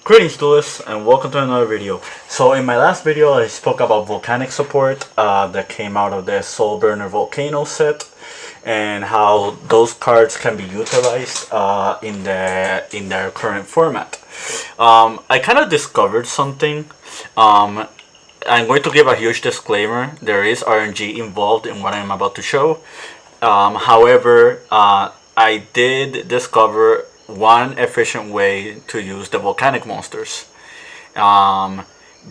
Greetings Lewis and welcome to another video. So in my last video I spoke about Volcanic support that came out of the Soulburning Volcano set and how those cards can be utilized in their current format. I kind of discovered something. I'm going to give a huge disclaimer. There is RNG involved in what I'm about to show. However, I did discover one efficient way to use the volcanic monsters. Um,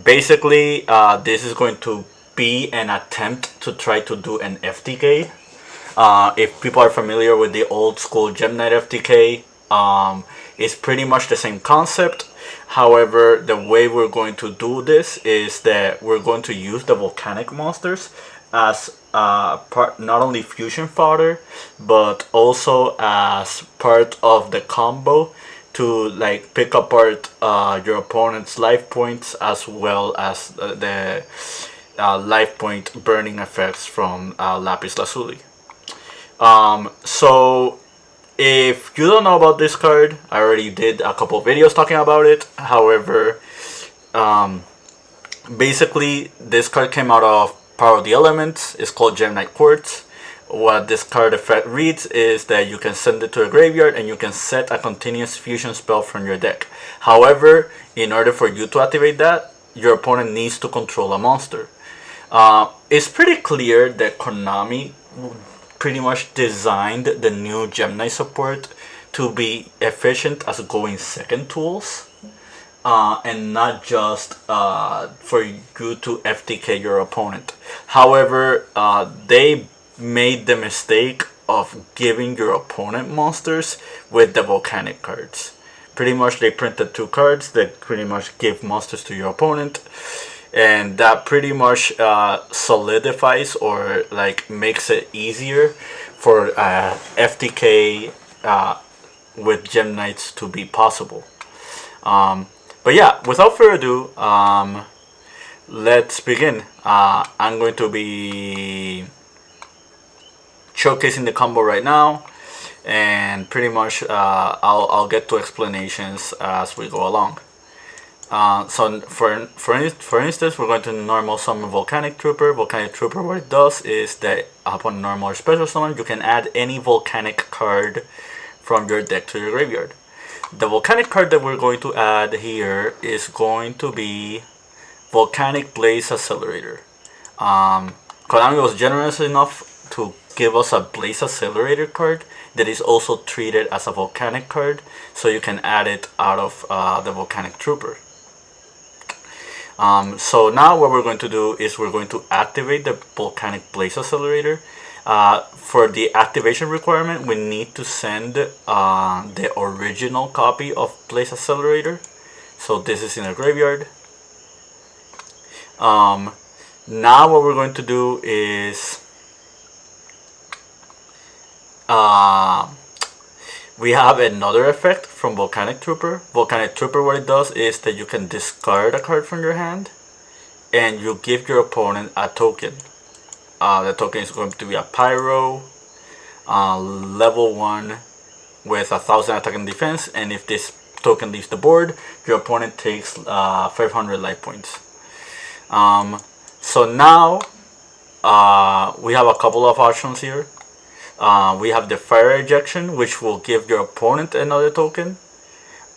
Basically, this is going to be an attempt to try to do an FTK. If people are familiar with the old school Gem Knight FTK, it's pretty much the same concept. However, the way we're going to do this is that we're going to use the volcanic monsters as part, not only fusion fodder, but also as part of the combo to like pick apart your opponent's life points as well as the life point burning effects from Lapis Lazuli. So if you don't know about this card, I already did a couple videos talking about it. However, basically this card came out of Power of the Elements. It's called Gem Knight Quartz. What this card effect reads is that you can send it to a graveyard and you can set a continuous fusion spell from your deck. However, in order for you to activate that, your opponent needs to control a monster. It's pretty clear that Konami pretty much designed the new Gem Knight support to be efficient as going second tools. And not just for you to FTK your opponent. However, they made the mistake of giving your opponent monsters with the volcanic cards. Pretty much they printed two cards that pretty much give monsters to your opponent, and that pretty much solidifies or like makes it easier for FTK with Gem Knights to be possible. But yeah, without further ado, let's begin. I'm going to be showcasing the combo right now, and pretty much I'll get to explanations as we go along. So for instance, we're going to normal summon Volcanic Trooper. Volcanic Trooper, what it does is that upon normal or special summon, you can add any volcanic card from your deck to your graveyard. The volcanic card that we're going to add here is going to be Volcanic Blaze Accelerator. Konami was generous enough to give us a Blaze Accelerator card that is also treated as a volcanic card, so you can add it out of the Volcanic Trooper. So now what we're going to do is we're going to activate the Volcanic Blaze Accelerator. For the activation requirement, we need to send the original copy of Blaze Accelerator. So this is in the graveyard. Now what we're going to do is we have another effect from Volcanic Trooper. Volcanic Trooper, what it does is that you can discard a card from your hand and you give your opponent a token. The token is going to be a Pyro, level 1 with 1000 attack and defense, and if this token leaves the board, your opponent takes 500 life points. So now we have a couple of options here. We have the Fire Ejection, which will give your opponent another token,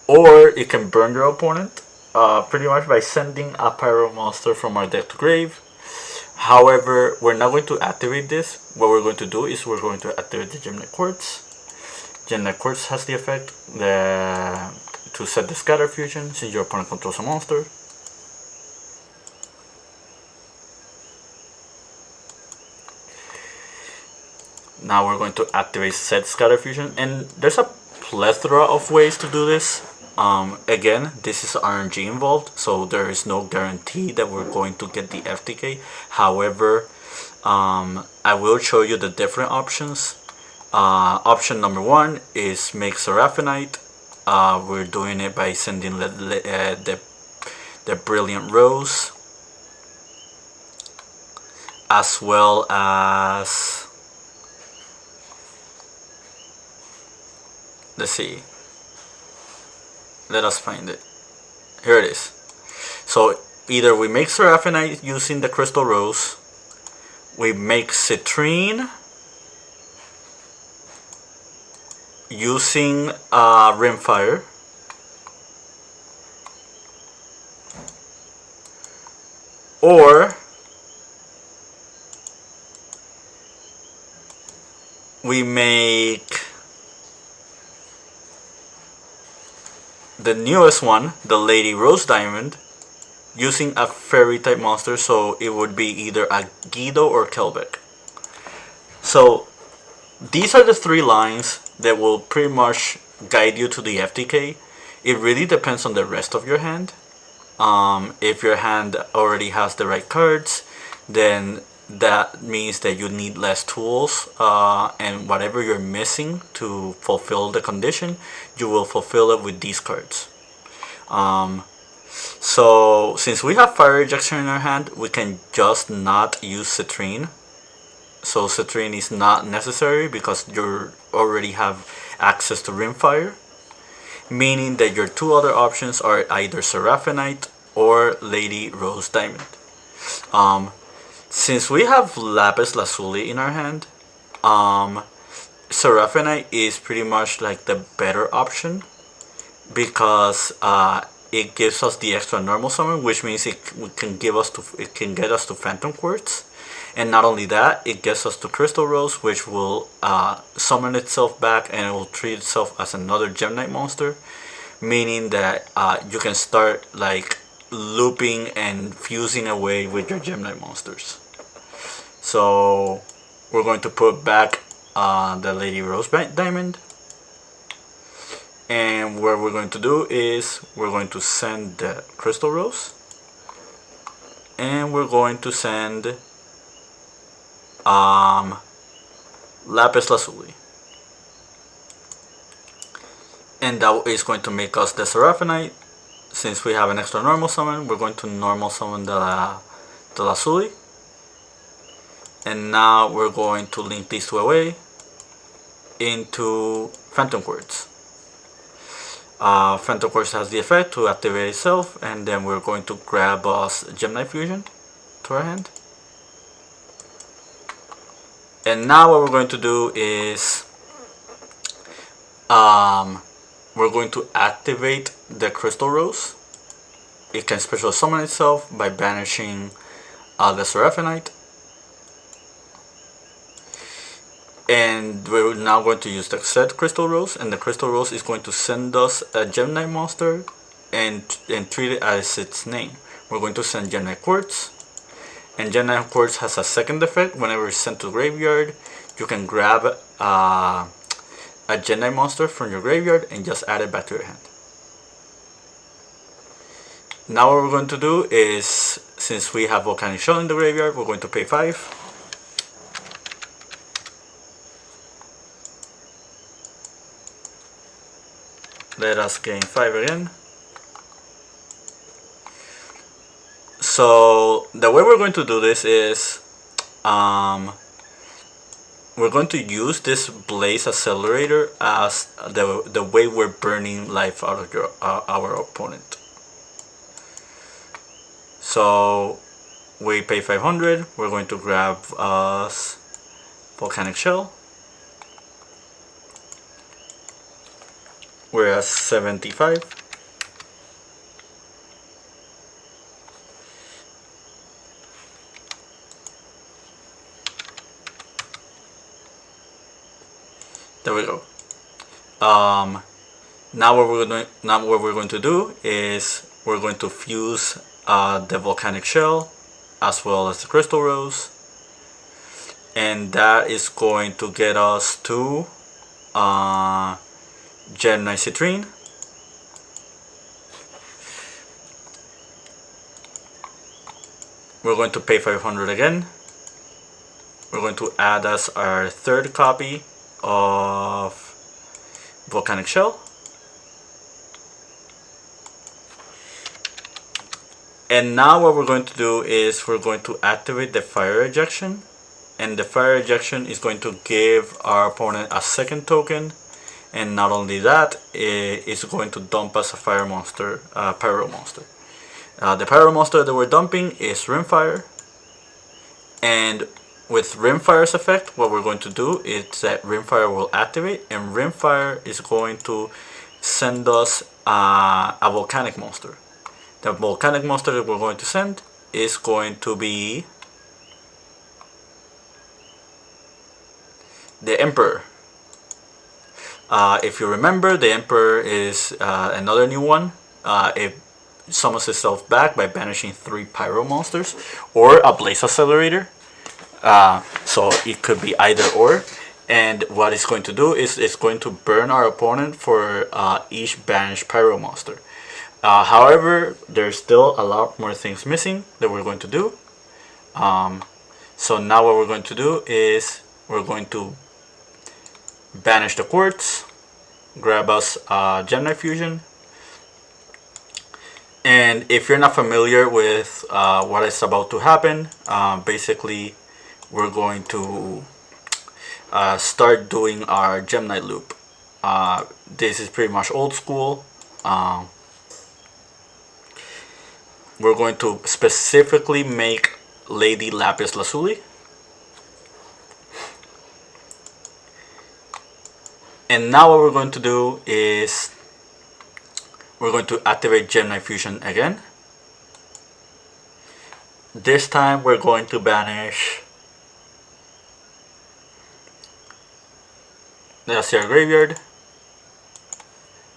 or you can burn your opponent pretty much by sending a Pyro monster from our deck to grave. However, we're not going to activate this. What we're going to do is we're going to activate the Gem Knight Quartz. Gem Knight Quartz has the effect to set the Scatter Fusion since your opponent controls a monster. Now we're going to activate set Scatter Fusion, and there's a plethora of ways to do this. Again, this is RNG involved, so there is no guarantee that we're going to get the FTK. However, I will show you the different options. Option number 1 is make Seraphinite. We're doing it by sending the Brilliant Rose, as well as, let's see, let us find it. Here it is. So either we make Seraphinite using the Crystal Rose, we make Citrine using Rimfire, or we make the newest one, the Lady Rose Diamond, using a fairy type monster, so it would be either a Guido or Kelbeck. So these are the three lines that will pretty much guide you to the FTK. It really depends on the rest of your hand. If your hand already has the right cards, then that means that you need less tools, and whatever you're missing to fulfill the condition, you will fulfill it with these cards. So since we have Fire Ejection in our hand, we can just not use Citrine. So Citrine is not necessary because you already have access to Rimfire, meaning that your two other options are either Seraphinite or Lady Rose Diamond. Since we have Lapis Lazuli in our hand, Seraphinite is pretty much like the better option because it gives us the extra normal summon, which means it can get us to Phantom Quartz, and not only that, it gets us to Crystal Rose, which will summon itself back and it will treat itself as another Gem Knight monster, meaning that you can start like looping and fusing away with your Gem Knight monsters. So we're going to put back the Lady Rose Diamond, and what we're going to do is we're going to send the Crystal Rose, and we're going to send Lapis Lazuli, and that is going to make us the Seraphinite. Since we have an extra normal summon, we're going to normal summon the Lazuli, and now we're going to link these two away into Phantom Quartz. Phantom Quartz has the effect to activate itself, and then we're going to grab us Gem Knight Fusion to our hand. And now what we're going to do is we're going to activate the Crystal Rose. It can special summon itself by banishing the Seraphinite. And we're now going to use the set Crystal Rose, and the Crystal Rose is going to send us a Gem Knight monster and treat it as its name. We're going to send Gem Knight Quartz, and Gem Knight Quartz has a second effect. Whenever it's sent to the graveyard, you can grab a Gem Knight monster from your graveyard and just add it back to your hand. Now what we're going to do is, since we have Volcanic Shell in the graveyard, we're going to pay 5. Let us gain 5 again. So the way we're going to do this is we're going to use this Blaze Accelerator as the way we're burning life out of our opponent. So we pay 500. We're going to grab us Volcanic Shell. We're at 75. There we go. Now what we're going to do is we're going to fuse the Volcanic Shell as well as the Crystal Rose, and that is going to get us to Gem Knight Citrine. We're going to pay 500 again. We're going to add as our third copy of Volcanic Shell. And now what we're going to do is we're going to activate the Fire Ejection, and the Fire Ejection is going to give our opponent a second token, And not only that, it's going to dump us a fire monster, pyro monster. The pyro monster that we're dumping is Rimfire. And with Rimfire's effect, what we're going to do is that Rimfire will activate, and Rimfire is going to send us a volcanic monster. The volcanic monster that we're going to send is going to be the Emperor. If you remember, the Emperor is another new one. It summons itself back by banishing 3 pyro monsters or a blaze accelerator. So it could be either or. And what it's going to do is it's going to burn our opponent for each banished pyro monster. However, there's still a lot more things missing that we're going to do. So now what we're going to do is we're going to banish the quartz, grab us Gemini Fusion. And if you're not familiar with what is about to happen, basically we're going to start doing our Gemini loop. This is pretty much old school. We're going to specifically make Lady Lapis Lazuli. And now what we're going to do is we're going to activate Gemini Fusion again. This time we're going to banish let us see our graveyard.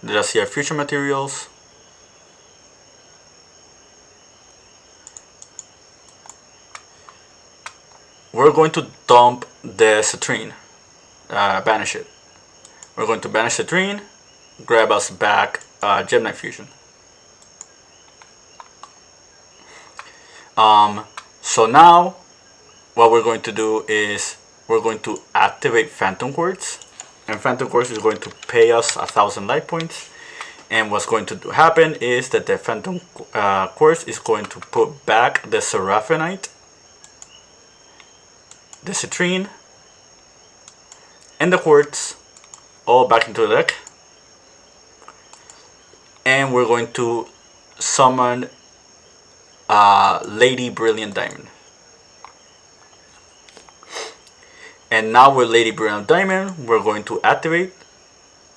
Let us see our future materials. We're going to dump the Citrine, banish it. We're going to banish Citrine, grab us back Gemini Fusion. So now what we're going to do is we're going to activate Phantom Quartz, and Phantom Quartz is going to pay us 1,000 life points. And what's going to happen is that the Phantom Quartz is going to put back the Seraphinite, the Citrine, and the Quartz all back into the deck. And we're going to summon Lady Brilliant Diamond. And now with Lady Brilliant Diamond, we're going to activate.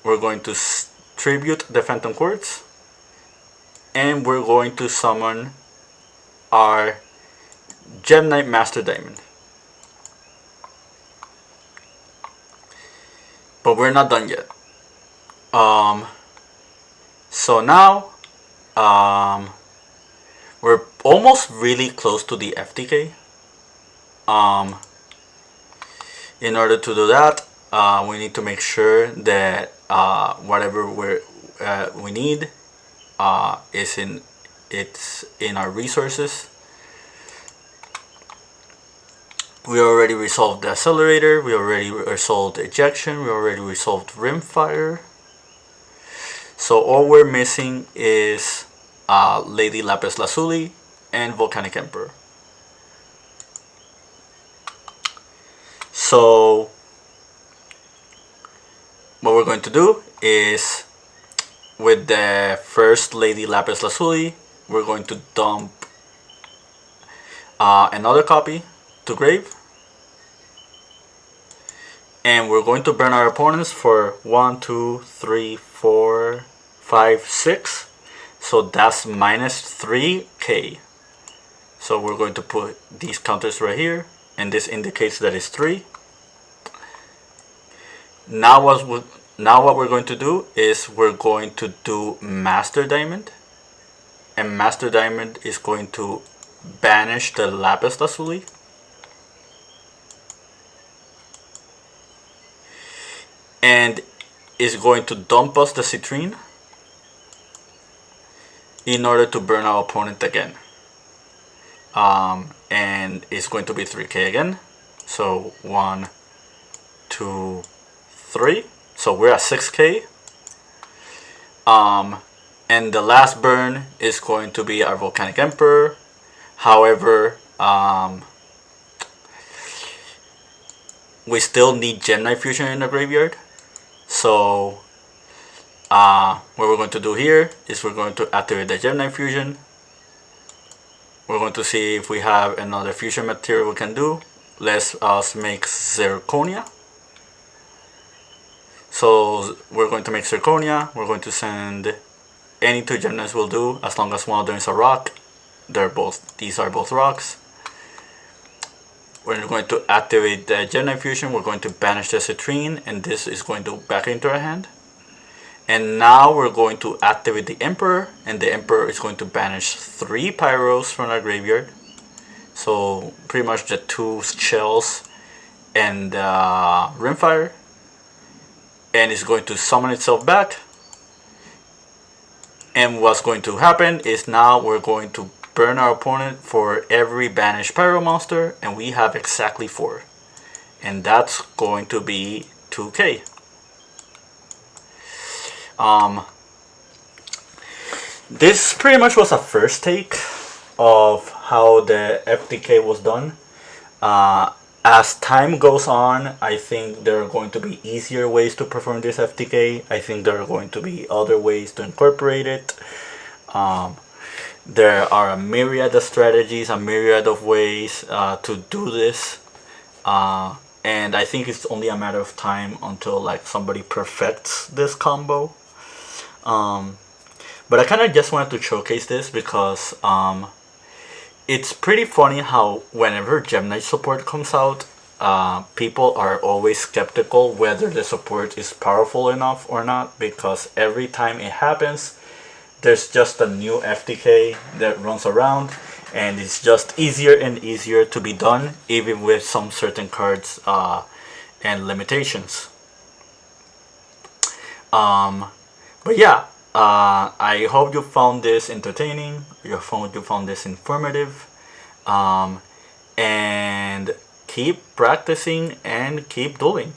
We're going to tribute the Phantom Quartz. And we're going to summon our Gemini Master Diamond. But we're not done yet. So now we're almost really close to the FTK. In order to do that, we need to make sure that whatever we need is in our resources. We already resolved the accelerator, we already resolved ejection, we already resolved Rimfire. So all we're missing is Lady Lapis Lazuli and Volcanic Emperor. So what we're going to do is with the first Lady Lapis Lazuli, we're going to dump another copy to grave, and we're going to burn our opponents for 1, 2, 3, 4, 5, 6. So that's minus 3k. So we're going to put these counters right here, and this indicates that it's 3. Now what we're going to do is we're going to do Master Diamond, and Master Diamond is going to banish the Lapis Lazuli. And is going to dump us the Citrine in order to burn our opponent again. And it's going to be 3k again. So 1, 2, 3. So we're at 6k. And the last burn is going to be our Volcanic Emperor. However, we still need Gemini Fusion in the graveyard. So what we're going to do here is we're going to activate the Gemini fusion. We're going to see if we have another fusion material we can do. Let's make zirconia. So we're going to make zirconia. We're going to send any two Geminis will do, as long as one of them is a rock. These are both rocks. We're going to activate the Gemini fusion. We're going to banish the citrine, and this is going to back into our hand. And now we're going to activate the Emperor, and the Emperor is going to banish 3 Pyros from our graveyard. So pretty much the 2 shells and Rimfire. And it's going to summon itself back. And what's going to happen is now we're going to burn our opponent for every banished Pyro monster, and we have exactly 4. And that's going to be 2k. This pretty much was a first take of how the FTK was done. As time goes on, I think there are going to be easier ways to perform this FTK. I think there are going to be other ways to incorporate it. There are a myriad of strategies, a myriad of ways to do this. And I think it's only a matter of time until like somebody perfects this combo. But I kind of just wanted to showcase this because it's pretty funny how whenever Gemini support comes out, people are always skeptical whether the support is powerful enough or not, because every time it happens, there's just a new FTK that runs around, and it's just easier and easier to be done, even with some certain cards and limitations. But yeah, I hope you found this entertaining. You found this informative, and keep practicing and keep dueling.